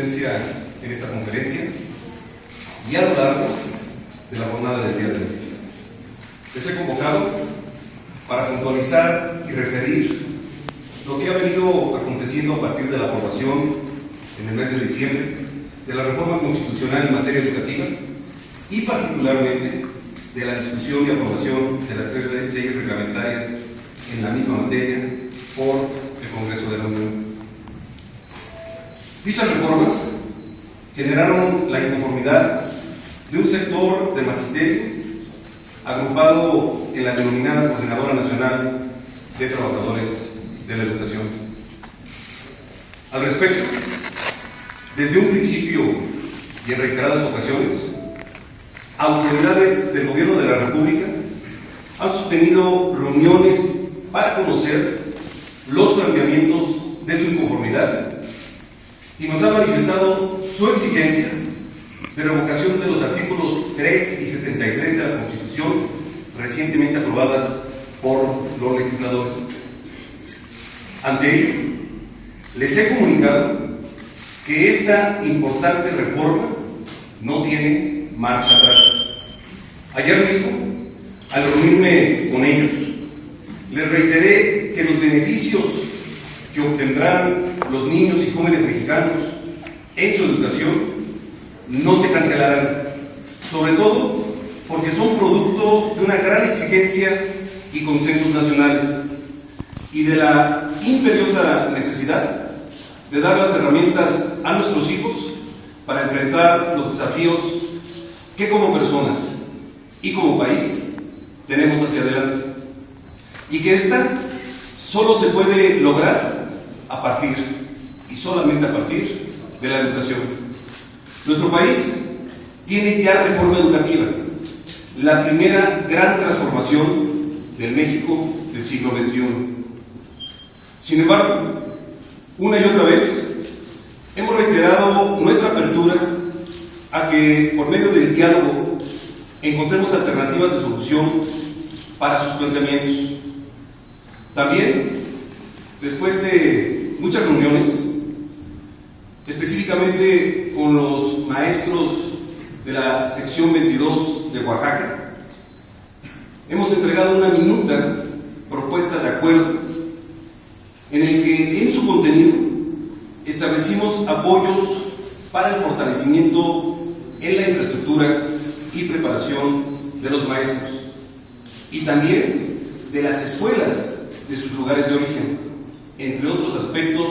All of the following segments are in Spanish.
presencia en esta conferencia y a lo largo de la jornada del día de hoy. Les he convocado para puntualizar y referir lo que ha venido aconteciendo a partir de la aprobación en el mes de diciembre de la reforma constitucional en materia educativa y particularmente de la discusión y aprobación de las 3 leyes reglamentarias en la misma materia por el Congreso de la Unión. Dichas reformas generaron la inconformidad de un sector del magisterio agrupado en la denominada Coordinadora Nacional de Trabajadores de la Educación. Al respecto, desde un principio y en reiteradas ocasiones, autoridades del Gobierno de la República han sostenido reuniones para conocer los planteamientos de su inconformidad y nos han manifestado su exigencia de revocación de los artículos 3 y 73 de la Constitución recientemente aprobadas por los legisladores. Ante ello, les he comunicado que esta importante reforma no tiene marcha atrás. Ayer mismo, al reunirme con ellos, les reiteré que los beneficios que obtendrán los niños y jóvenes mexicanos en su educación no se cancelarán, sobre todo porque son producto de una gran exigencia y consensos nacionales y de la imperiosa necesidad de dar las herramientas a nuestros hijos para enfrentar los desafíos que como personas y como país tenemos hacia adelante, y que esta solo se puede lograr a partir, y solamente a partir, de la educación. Nuestro país tiene ya reforma educativa, la primera gran transformación del México del siglo XXI. Sin embargo, una y otra vez hemos reiterado nuestra apertura a que, por medio del diálogo, encontremos alternativas de solución para sus planteamientos. También, después de muchas reuniones, específicamente con los maestros de la sección 22 de Oaxaca, hemos entregado una minuta propuesta de acuerdo en el que en su contenido establecimos apoyos para el fortalecimiento en la infraestructura y preparación de los maestros y también de las escuelas de sus lugares de origen, entre otros aspectos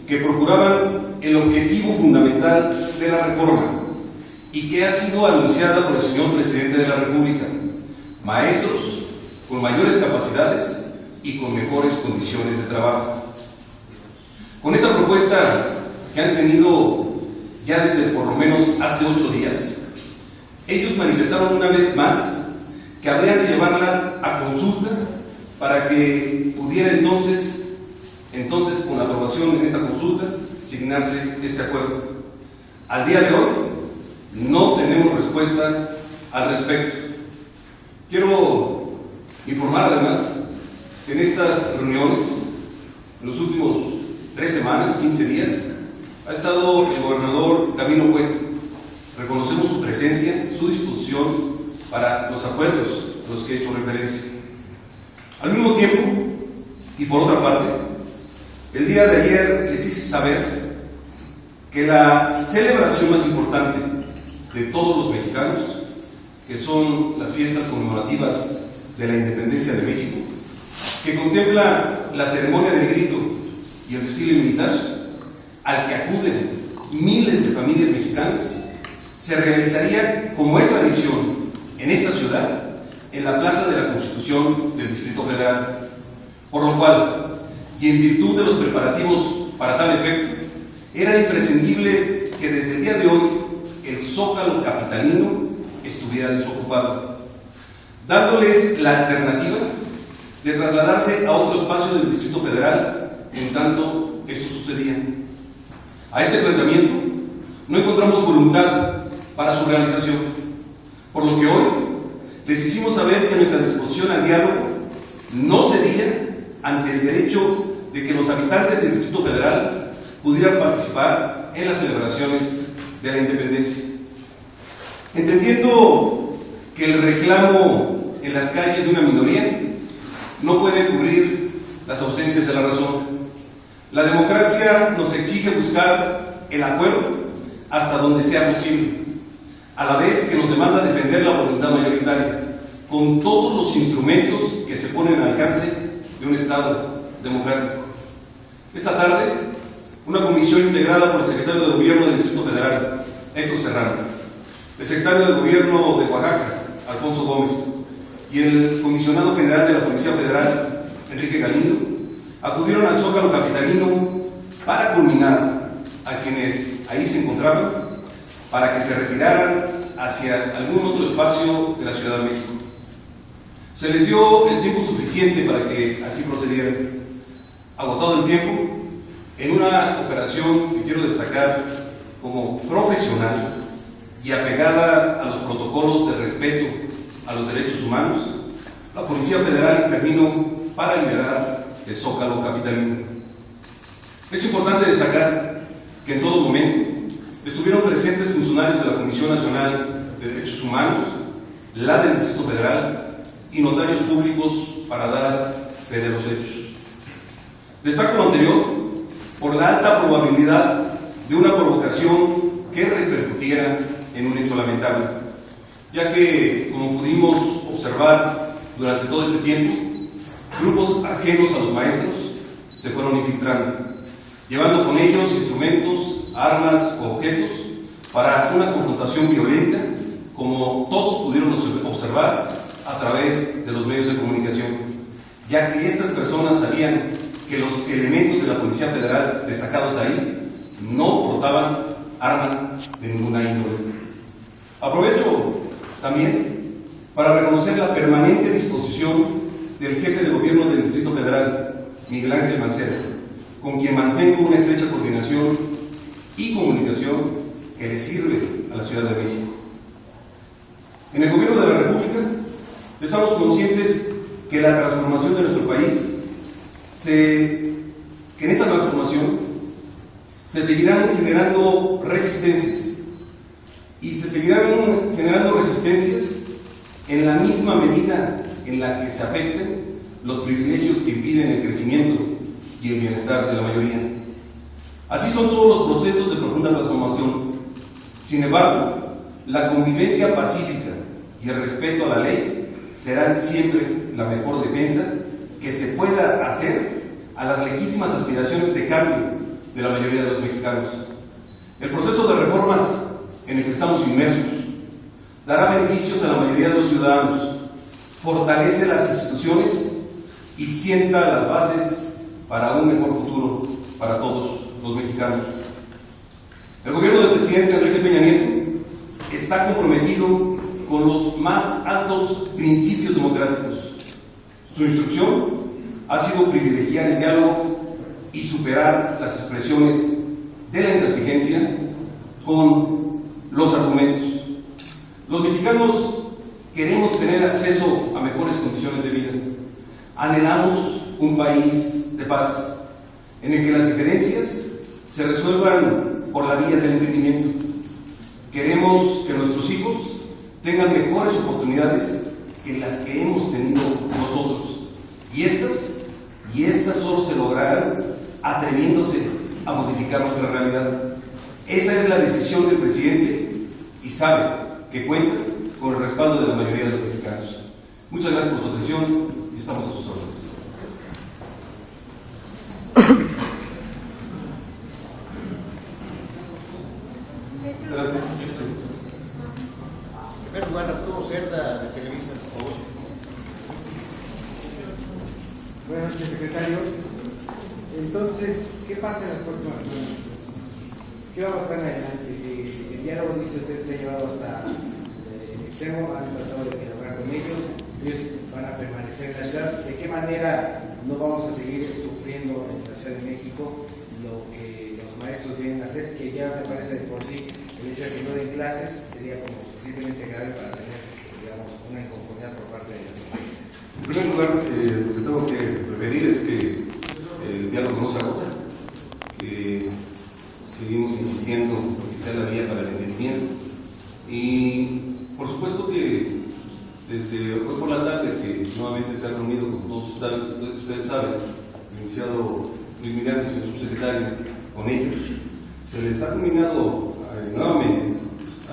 que procuraban el objetivo fundamental de la reforma y que ha sido anunciada por el señor Presidente de la República: maestros con mayores capacidades y con mejores condiciones de trabajo. Con esta propuesta que han tenido ya desde por lo menos hace 8 días, ellos manifestaron una vez más que habrían de llevarla a consulta para que pudiera entonces con la aprobación en esta consulta signarse este acuerdo. Al día de hoy no tenemos respuesta al respecto. Quiero informar además que en estas reuniones, en los últimos 3 semanas, 15 días, ha estado el gobernador Gabino Cue. Reconocemos su presencia, su disposición para los acuerdos a los que he hecho referencia. Al mismo tiempo, y por otra parte, el día de ayer les hice saber que la celebración más importante de todos los mexicanos, que son las fiestas conmemorativas de la independencia de México, que contempla la ceremonia del grito y el desfile militar, al que acuden miles de familias mexicanas, se realizaría, como es tradición en esta ciudad, en la Plaza de la Constitución del Distrito Federal. Por lo cual, y en virtud de los preparativos para tal efecto, era imprescindible que desde el día de hoy el Zócalo capitalino estuviera desocupado, dándoles la alternativa de trasladarse a otro espacio del Distrito Federal en tanto esto sucedía. A este planteamiento no encontramos voluntad para su realización, por lo que hoy les hicimos saber que nuestra disposición al diálogo no cedía ante el derecho de que los habitantes del Distrito Federal pudieran participar en las celebraciones de la independencia. Entendiendo que el reclamo en las calles de una minoría no puede cubrir las ausencias de la razón. La democracia nos exige buscar el acuerdo hasta donde sea posible, a la vez que nos demanda defender la voluntad mayoritaria, con todos los instrumentos que se ponen al alcance de un Estado democrático. Esta tarde, una comisión integrada por el secretario de Gobierno del Distrito Federal, Héctor Serrano, el secretario de Gobierno de Oaxaca, Alfonso Gómez, y el comisionado general de la Policía Federal, Enrique Galindo, acudieron al Zócalo capitalino para culminar a quienes ahí se encontraban, para que se retiraran hacia algún otro espacio de la Ciudad de México. Se les dio el tiempo suficiente para que así procedieran. Agotado el tiempo, en una operación que quiero destacar como profesional y apegada a los protocolos de respeto a los derechos humanos, la Policía Federal intervino para liberar el Zócalo capitalino. Es importante destacar que en todo momento estuvieron presentes funcionarios de la Comisión Nacional de Derechos Humanos, la del Distrito Federal y notarios públicos para dar fe de los hechos. Destaco lo anterior por la alta probabilidad de una provocación que repercutiera en un hecho lamentable, ya que, como pudimos observar durante todo este tiempo, grupos ajenos a los maestros se fueron infiltrando, llevando con ellos instrumentos, armas o objetos para una confrontación violenta, como todos pudieron observar a través de los medios de comunicación, ya que estas personas sabían que los elementos de la Policía Federal destacados ahí no portaban armas de ninguna índole. Aprovecho también para reconocer la permanente disposición del jefe de gobierno del Distrito Federal, Miguel Ángel Mancera, con quien mantengo una estrecha coordinación y comunicación que le sirve a la Ciudad de México. En el gobierno de la República estamos conscientes que la transformación de nuestro país que en esta transformación se seguirán generando resistencias y se seguirán generando resistencias en la misma medida en la que se afecten los privilegios que impiden el crecimiento y el bienestar de la mayoría. Así son todos los procesos de profunda transformación. Sin embargo, la convivencia pacífica y el respeto a la ley serán siempre la mejor defensa que se pueda hacer a las legítimas aspiraciones de cambio de la mayoría de los mexicanos. El proceso de reformas en el que estamos inmersos dará beneficios a la mayoría de los ciudadanos, fortalece las instituciones y sienta las bases para un mejor futuro para todos los mexicanos. El gobierno del presidente Enrique Peña Nieto está comprometido con los más altos principios democráticos. Su instrucción ha sido privilegiar el diálogo y superar las expresiones de la intransigencia con los argumentos. Los mexicanos queremos tener acceso a mejores condiciones de vida. Anhelamos un país de paz, en el que las diferencias se resuelvan por la vía del entendimiento. Queremos que nuestros hijos tengan mejores oportunidades que las que hemos tenido nosotros. Y estas solo se lograrán atreviéndose a modificar nuestra realidad. Esa es la decisión del presidente y sabe que cuenta con el respaldo de la mayoría de los mexicanos. Muchas gracias por su atención y estamos a sus órdenes. En primer lugar, Arturo Cerda, de Televisa, por favor. Buenas noches, secretario. Entonces, ¿qué pasa en las próximas semanas? ¿Qué va a pasar en adelante? El diálogo, dice usted, se ha llevado hasta el extremo, han tratado de dialogar con ellos van a permanecer en la ciudad. ¿De qué manera no vamos a seguir sufriendo en la Ciudad de México lo que los maestros vienen a hacer, que ya me parece de por sí el hecho de que no den clases sería como suficientemente grave para tener, digamos, una inconformidad por parte de las autoridades? En primer lugar, lo que tengo que referir es que el diálogo no se agota, que seguimos insistiendo porque sea la vía para el entendimiento. Y por supuesto que desde hoy por la tarde, que nuevamente se ha reunido con todos ustedes saben, el licenciado Luis Miranda, el subsecretario, con ellos, se les ha combinado nuevamente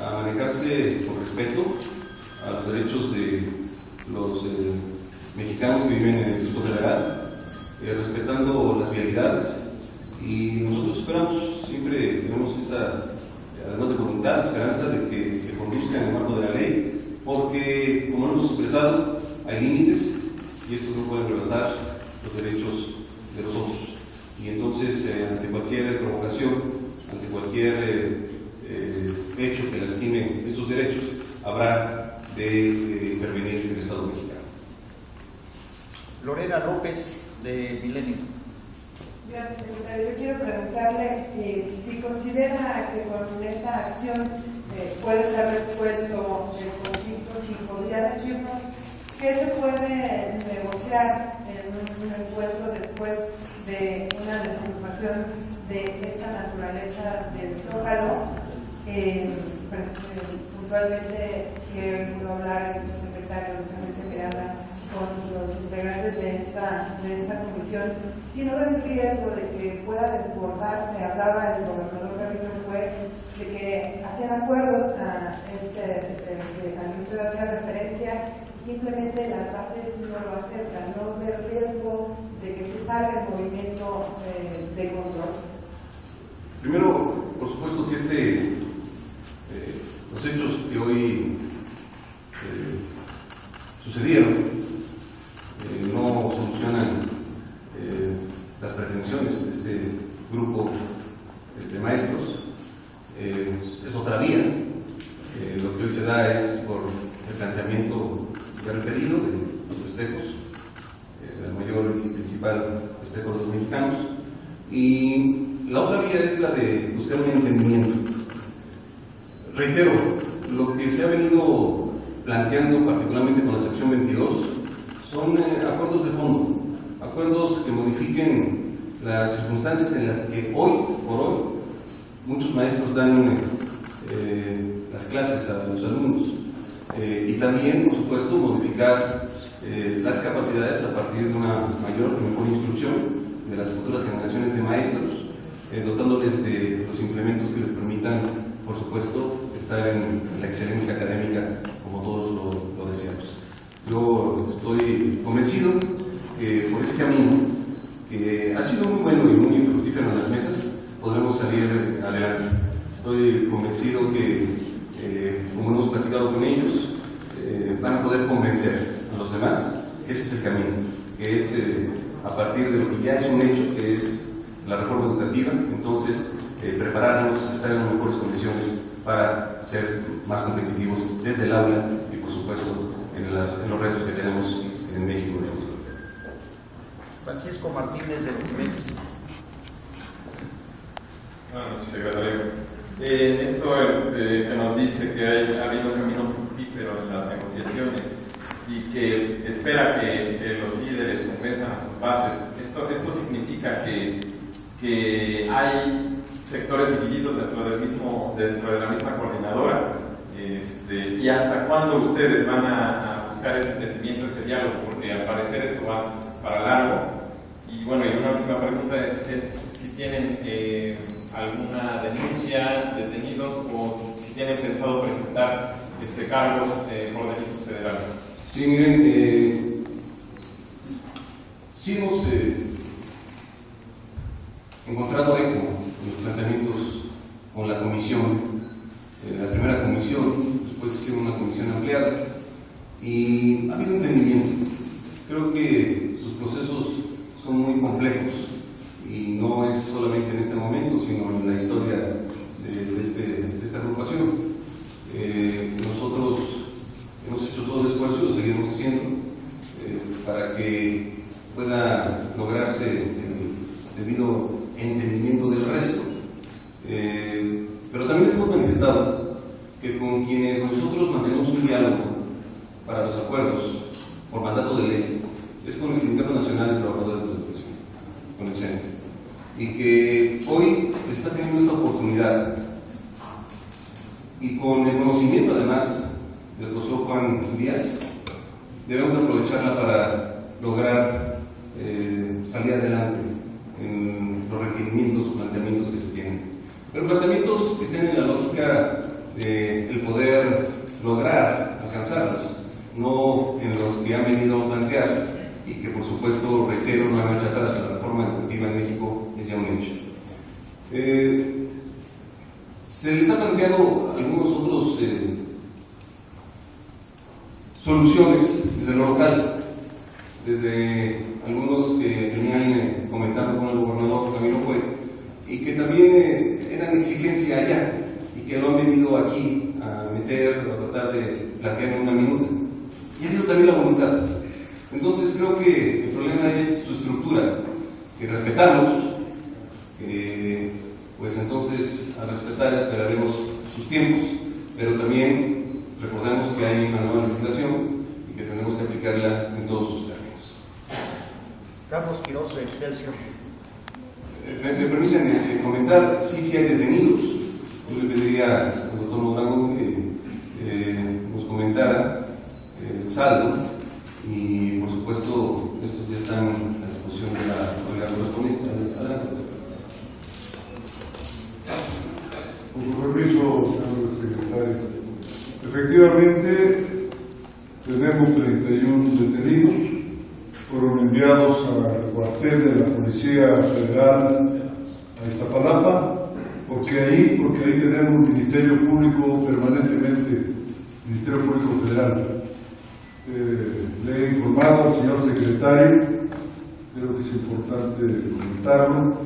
a manejarse con respeto a los derechos de los mexicanos que viven en el Distrito Federal, respetando las vialidades, y nosotros esperamos, siempre tenemos esa, además de voluntad, esperanza de que se conduzca en el marco de la ley, porque, como lo hemos expresado, hay límites y estos no pueden rebasar los derechos de los otros. Y entonces, ante cualquier provocación, ante cualquier hecho que lastime estos derechos, habrá de intervenir el Estado mexicano. Lorena López, de Milenio. Gracias, secretario. Yo quiero preguntarle si considera que con esta acción puede estar resuelto el conflicto, si podría decirnos qué se puede negociar en un encuentro después de una desocupación de esta naturaleza del Zócalo. Puntualmente quiero hablar el subsecretario que habla con los integrantes de esta comisión, si no hay riesgo de que pueda desbordarse. Hablaba el gobernador Carrillo Fue de que hacían acuerdos a al que usted hacía referencia, simplemente las bases no lo aceptan, no ve el riesgo de que se salga el movimiento de control. Primero, por supuesto que los hechos que hoy sucedieron no solucionan las pretensiones de este grupo de maestros. Es otra vía. Lo que hoy se da es por el planteamiento ya referido de los festejos, el mayor y principal festejo de los mexicanos, y la otra vía es la de buscar un entendimiento. Reitero, lo que se ha venido planteando particularmente con la sección 22 son acuerdos de fondo, acuerdos que modifiquen las circunstancias en las que hoy por hoy muchos maestros dan las clases a los alumnos, y también, por supuesto, modificar las capacidades a partir de una mayor y mejor instrucción de las futuras generaciones de maestros, dotándoles de los implementos que les permitan, por supuesto, estar en la excelencia académica como todos lo deseamos. Yo estoy convencido que por ese camino, que ha sido muy bueno y muy fructífero en las mesas, podremos salir adelante. Estoy convencido que, como hemos platicado con ellos, van a poder convencer a los demás que ese es el camino, que es a partir de lo que ya es un hecho, que es la reforma educativa. Entonces, prepararnos, estar en las mejores condiciones para ser más competitivos desde el aula y, por supuesto, en los retos que tenemos en México. Francisco Martínez, de Notimex. Buenas noches, secretario. Esto que nos dice que ha habido un camino fructífero en las negociaciones y que espera que los líderes convenzan a sus bases, esto significa que hay sectores divididos dentro de la misma coordinadora, y hasta cuándo ustedes van a buscar ese entendimiento, ese diálogo, porque al parecer esto va para largo. Y bueno, y una última pregunta es si tienen alguna denuncia, detenidos, o si tienen pensado presentar cargos por delitos federales. Sí, miren, sí hemos encontrado eco en los planteamientos con la comisión, la primera comisión, después hicieron una comisión ampliada, y ha habido entendimiento. Creo que sus procesos son muy complejos y no es solamente en este momento, sino en la historia de esta agrupación. Nosotros hemos hecho todo el esfuerzo y lo seguiremos haciendo para que pueda lograrse el debido entendimiento del resto. Pero también hemos manifestado que con quienes nosotros mantenemos un diálogo para los acuerdos por mandato de ley es con el Sindicato Nacional de Trabajadores de la Educación, con el CENTE, y que hoy está teniendo esta oportunidad y con el conocimiento además del profesor Juan Díaz, debemos aprovecharla para lograr salir adelante en los requerimientos o planteamientos que se tienen. Pero planteamientos que estén en la lógica de el poder lograr alcanzarlos, no en los que han venido a plantear y que por supuesto, reitero, no hay marcha atrás. La reforma educativa en México es ya un hecho. Se les ha planteado algunos otros soluciones desde lo local, desde algunos que venían comentando con el gobernador Camilo Fue y que también eran exigencia allá y que lo han venido aquí a meter, a tratar de plantear en una minuta. Y ha habido también la voluntad. Entonces creo que el problema es su estructura, que respetamos, pues entonces a respetar esperaremos sus tiempos, pero también recordemos que hay una nueva legislación y que tenemos que aplicarla en todos sus términos. Carlos Quiroz de Excelsior. Me permiten comentar, sí hay detenidos. Yo le pediría al doctor Mondragón que nos comentara el saldo y por supuesto estos ya están a disposición de la autoridad correspondiente. Adelante. Con permiso, señor secretario. Efectivamente, tenemos 31 detenidos. Fueron enviados al cuartel de la Policía Federal a Iztapalapa, porque ahí tenemos Ministerio Público permanentemente, Ministerio Público Federal. Le he informado al señor secretario, creo que es importante comentarlo,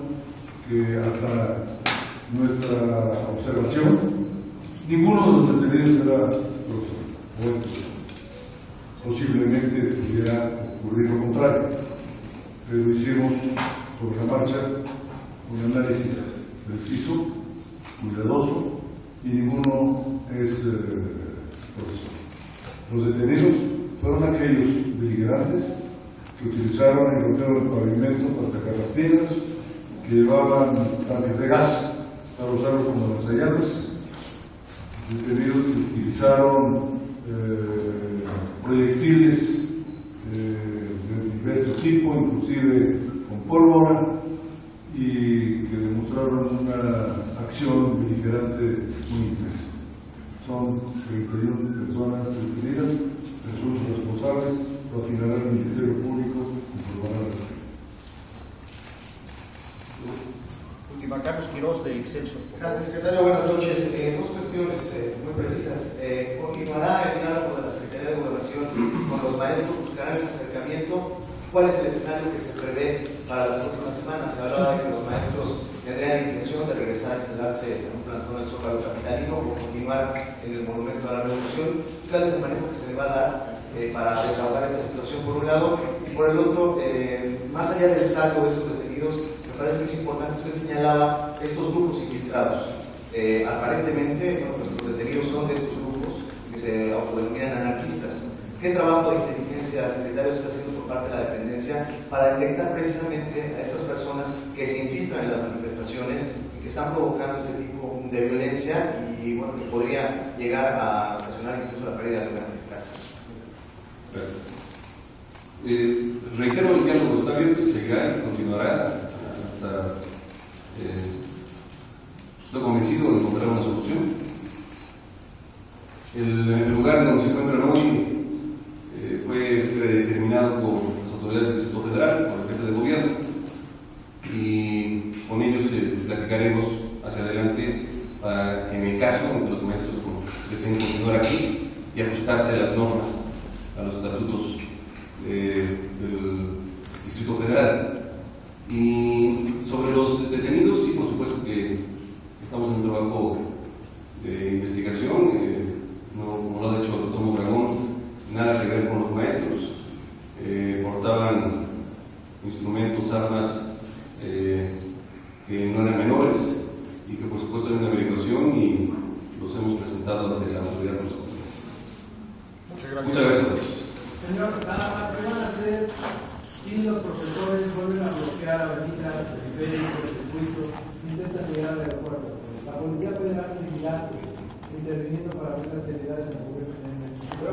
que hasta nuestra observación, ninguno de los detenidos era profesor. Posiblemente pudiera ocurrir lo contrario, pero hicimos sobre la marcha un análisis preciso, cuidadoso, y ninguno es profesor. Los detenidos fueron aquellos beligerantes que utilizaron el bloqueo del pavimento para sacar las piedras, que llevaban tanques de gas para usarlos como lanzallamas, detenidos que utilizaron proyectiles de diverso tipo, inclusive con pólvora, y que demostraron una acción beligerante muy intensa. Son 31 personas detenidas, presuntos responsables, lo afinará el Ministerio Público y probará la ley. Última, Carlos Quiroz de Excelsior. Gracias, secretario. Buenas noches. Dos cuestiones muy precisas. ¿Continuará el diálogo de la Secretaría de Gobernación con los maestros? ¿Buscarán ese acercamiento? ¿Cuál es el escenario que se prevé para las próximas semanas? Se hablaba de que los maestros tendrían intención de regresar a instalarse en un plantón del Zócalo capitalino o continuar en el Monumento a la Revolución. ¿Cuál es el manejo que se le va a dar para desahogar esta situación por un lado? Y por el otro, más allá del saldo de estos detenidos, me parece que es importante, usted señalaba estos grupos infiltrados. Aparentemente, pues los detenidos son de estos grupos que se autodenominan anarquistas. ¿Qué trabajo de inteligencia, secretario, está haciendo por parte de la dependencia para detectar precisamente a estas personas que se infiltran en las manifestaciones y que están provocando este tipo de violencia y bueno, que podría llegar a ocasionar incluso la pérdida de una casa? Gracias. Reitero, el diálogo está abierto y seguirá y continuará hasta estoy convencido de encontrar una solución. El lugar donde se encuentran hoy fue predeterminado por las autoridades del Distrito Federal, por el jefe de gobierno, y con ellos platicaremos hacia adelante para que en el caso de los maestros deseen continuar aquí y ajustarse a las normas, a los estatutos del Distrito Federal. Y sobre los detenidos, sí, por supuesto que estamos en un trabajo de investigación, como lo ha dicho el doctor Mondragón, nada que ver con los maestros. Portaban instrumentos, armas que no eran menores y que por supuesto hay una averiguación y los hemos presentado ante la autoridad correspondiente. Muchas gracias. Muchas gracias a todos. Señor, nada más, ¿qué van a hacer si los profesores vuelven a bloquear la avenida Periférico? circuito, intentan llegar al aeropuerto. La Policía Federal vigilante, interviniendo para ver las actividades en el gobierno. Era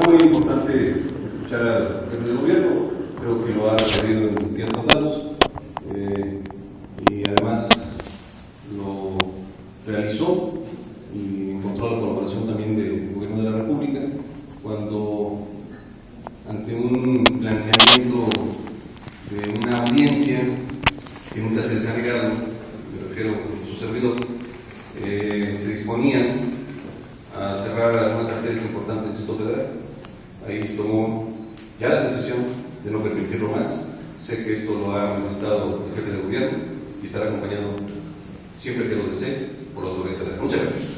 muy importante escuchar al jefe del gobierno, creo que lo ha sucedido en días pasados, y además lo realizó y encontró la colaboración también del gobierno de la República cuando, ante un planteamiento de una audiencia que nunca se les ha negado, me refiero a su servidor, se disponían a cerrar algunas arterias importantes del Distrito Federal. Ahí se tomó ya la decisión de no permitirlo más. Sé que esto lo ha manifestado el jefe de gobierno y estará acompañado, siempre que lo desee, por la autoridad federal. Muchas gracias.